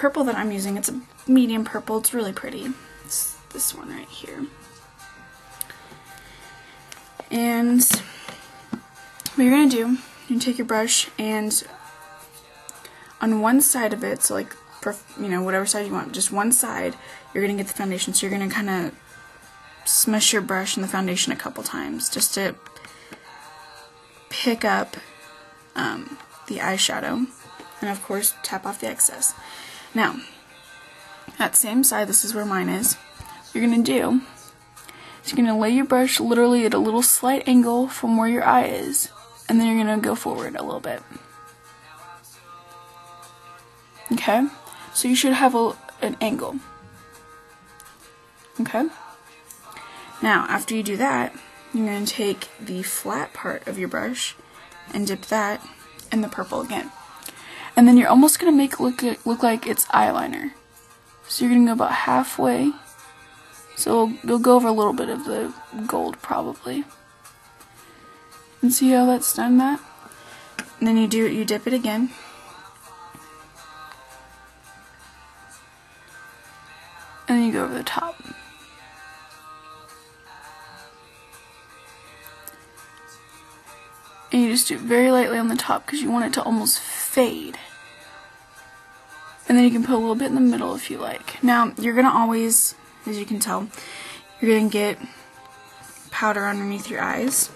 purple that I'm using, it's a medium purple. It's really pretty. It's this one right here. And what you're going to do, you take your brush and on one side of it, so like, you know, whatever side you want, just one side, you're going to get the foundation. So you're going to kind of smush your brush in the foundation a couple times just to pick up the eyeshadow, and of course tap off the excess. Now, that same side, this is where mine is, what you're going to do is you're going to lay your brush literally at a little slight angle from where your eye is, and then you're going to go forward a little bit. Okay? So you should have an angle. Okay? Now, after you do that, you're going to take the flat part of your brush and dip that in the purple again. And then you're almost going to make it look like it's eyeliner. So you're going to go about halfway. So you'll go over a little bit of the gold probably. And see how that's done that? And then you dip it again. And then you go over the top. And you just do it very lightly on the top because you want it to almost fade. And then you can put a little bit in the middle if you like. Now, you're going to always, as you can tell, you're going to get powder underneath your eyes,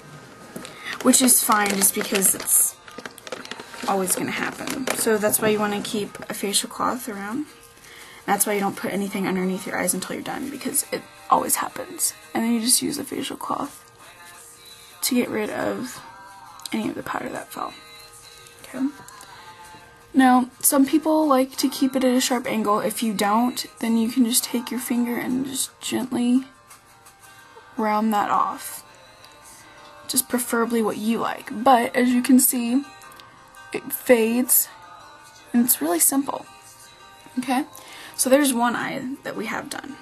which is fine just because it's always going to happen. So that's why you want to keep a facial cloth around. That's why you don't put anything underneath your eyes until you're done, because it always happens. And then you just use a facial cloth to get rid of any of the powder that fell. Okay. Now, some people like to keep it at a sharp angle. If you don't, then you can just take your finger and just gently round that off. Just preferably what you like. But as you can see, it fades, and it's really simple. Okay? So there's one eye that we have done.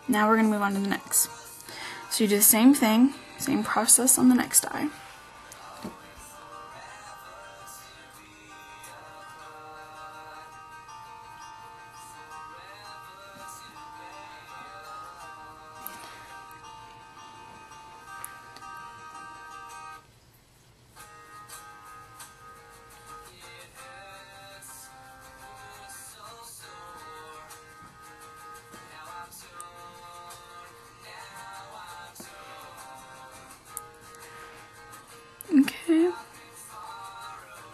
Now we're going to move on to the next. So you do the same thing, same process on the next eye. Okay,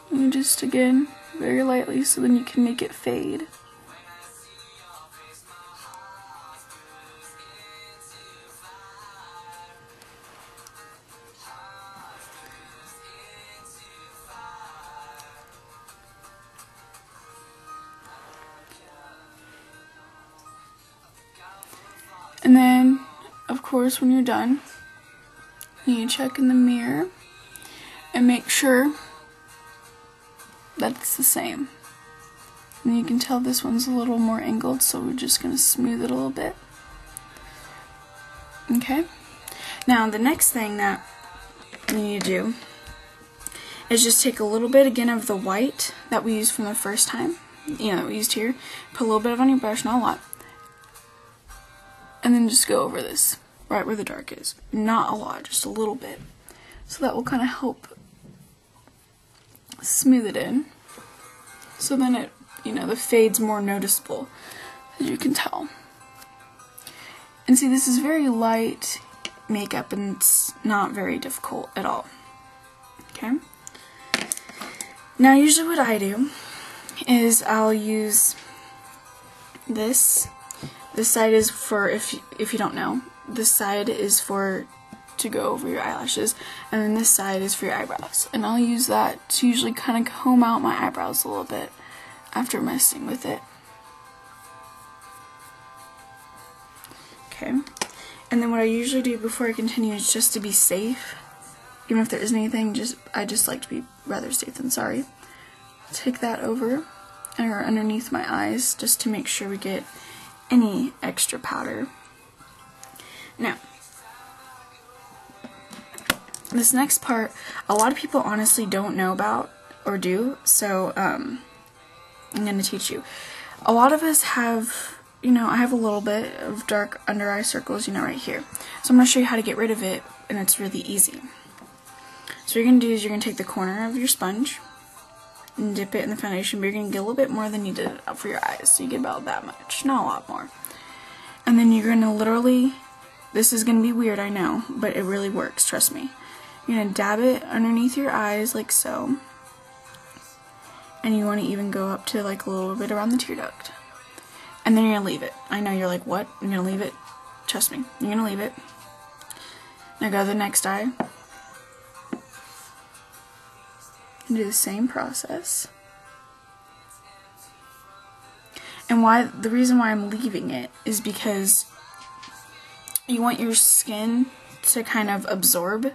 and just again, very lightly so then you can make it fade. And then, of course, when you're done, you check in the mirror and make sure that it's the same. And you can tell this one's a little more angled, so we're just going to smooth it a little bit. Okay? Now, the next thing that you need to do is just take a little bit again of the white that we used from the first time, that we used here, put a little bit of on your brush, not a lot, and then just go over this, right where the dark is. Not a lot, just a little bit. So that will kind of help smooth it in. So then it, the fade's more noticeable, as you can tell. And see, this is very light makeup and it's not very difficult at all. Okay? Now, usually what I do is I'll use this. This side is for, if you don't know, this side is for to go over your eyelashes, and then this side is for your eyebrows. And I'll use that to usually kind of comb out my eyebrows a little bit after messing with it. Okay. And then what I usually do before I continue is just to be safe, even if there isn't anything, I just like to be rather safe than sorry. Take that over or underneath my eyes just to make sure we get any extra powder. Now, this next part, a lot of people honestly don't know about or do, so I'm going to teach you. a lot of us have, you know, I have a little bit of dark under eye circles, you know, right here. So I'm going to show you how to get rid of it, and it's really easy. So what you're going to do is you're going to take the corner of your sponge and dip it in the foundation, but you're going to get a little bit more than you did for your eyes. So you get about that much, not a lot more. And then you're going to literally, this is going to be weird, I know, but it really works, trust me. You're going to dab it underneath your eyes like so. And you want to even go up to like a little bit around the tear duct. And then you're going to leave it. I know you're like, what? You're going to leave it? Trust me, you're going to leave it. Now go to the next eye. And do the same process. And the reason why I'm leaving it is because you want your skin to kind of absorb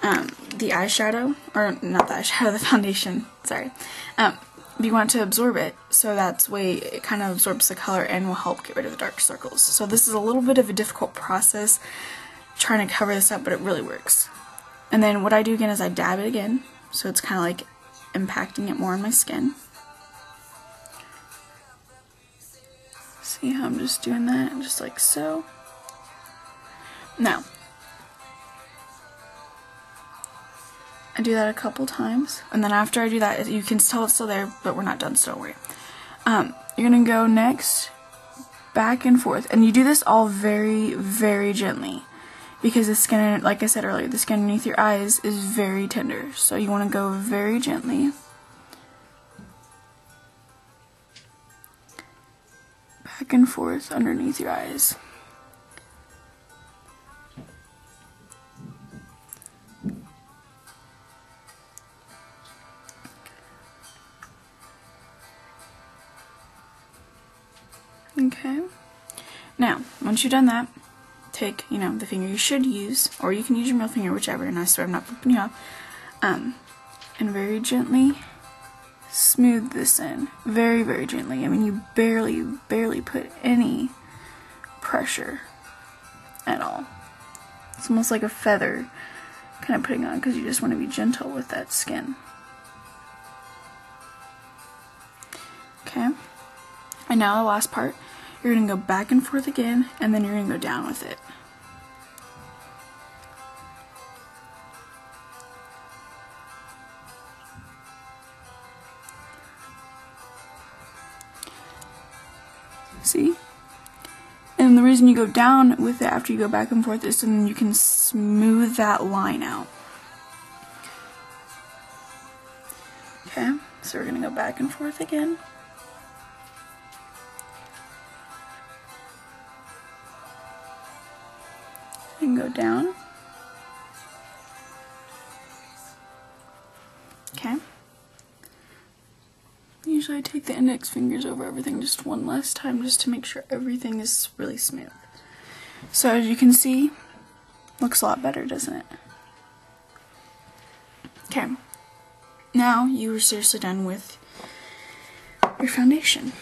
the eyeshadow, or not the eyeshadow, the foundation, sorry. You want to absorb it, so that's way it kind of absorbs the color and will help get rid of the dark circles. So this is a little bit of a difficult process trying to cover this up, but it really works. And then what I do again is I dab it again, so it's kind of like impacting it more on my skin. See how I'm just doing that, just like so. Now, I do that a couple times, and then after I do that, you can tell it's still there, but we're not done, so don't worry. You're gonna go next, back and forth, and you do this all very, very gently, because the skin, like I said earlier, the skin underneath your eyes is very tender, so you want to go very gently. Back and forth underneath your eyes. Okay. Now, once you've done that, take, you know, the finger you should use, or you can use your middle finger, whichever, and I swear I'm not flipping you off, and very gently smooth this in. Very, very gently. I mean, you barely put any pressure at all. It's almost like a feather kind of putting on, because you just want to be gentle with that skin. Okay. And now the last part, you're going to go back and forth again, and then you're going to go down with it. See? And the reason you go down with it after you go back and forth is so then you can smooth that line out. Okay, so we're going to go back and forth again. And go down. Okay. Usually I take the index fingers over everything just one last time just to make sure everything is really smooth. So as you can see, looks a lot better, doesn't it? Okay. Now you are seriously done with your foundation.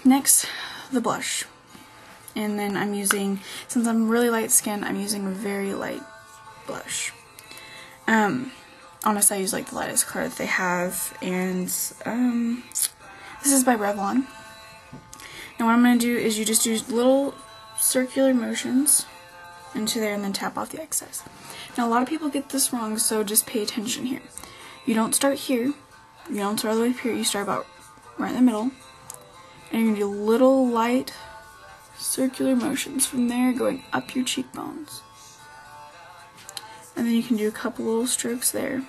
Next, the blush. And then I'm using, since I'm really light skinned, I'm using a very light blush. Honestly, I use like the lightest color that they have, and this is by Revlon. Now what I'm going to do is you just do little circular motions into there and then tap off the excess. Now a lot of people get this wrong, so just pay attention here. You don't start here, you don't start all the way up here, you start about right in the middle, and you're going to do little light circular motions from there going up your cheekbones. And then you can do a couple little strokes there,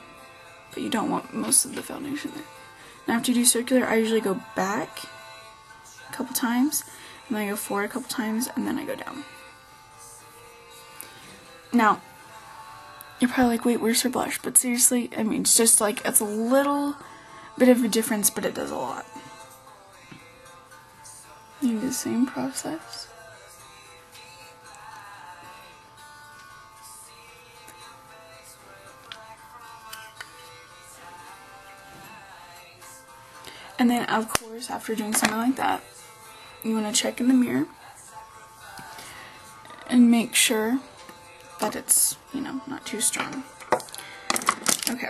but you don't want most of the foundation there. Now after you do circular, I usually go back a couple times, and then I go forward a couple times, and then I go down. Now, you're probably like, wait, where's her blush? But seriously, I mean, it's just like, it's a little bit of a difference, but it does a lot. You do the same process. And then, of course, after doing something like that, you want to check in the mirror and make sure that it's, you know, not too strong. Okay.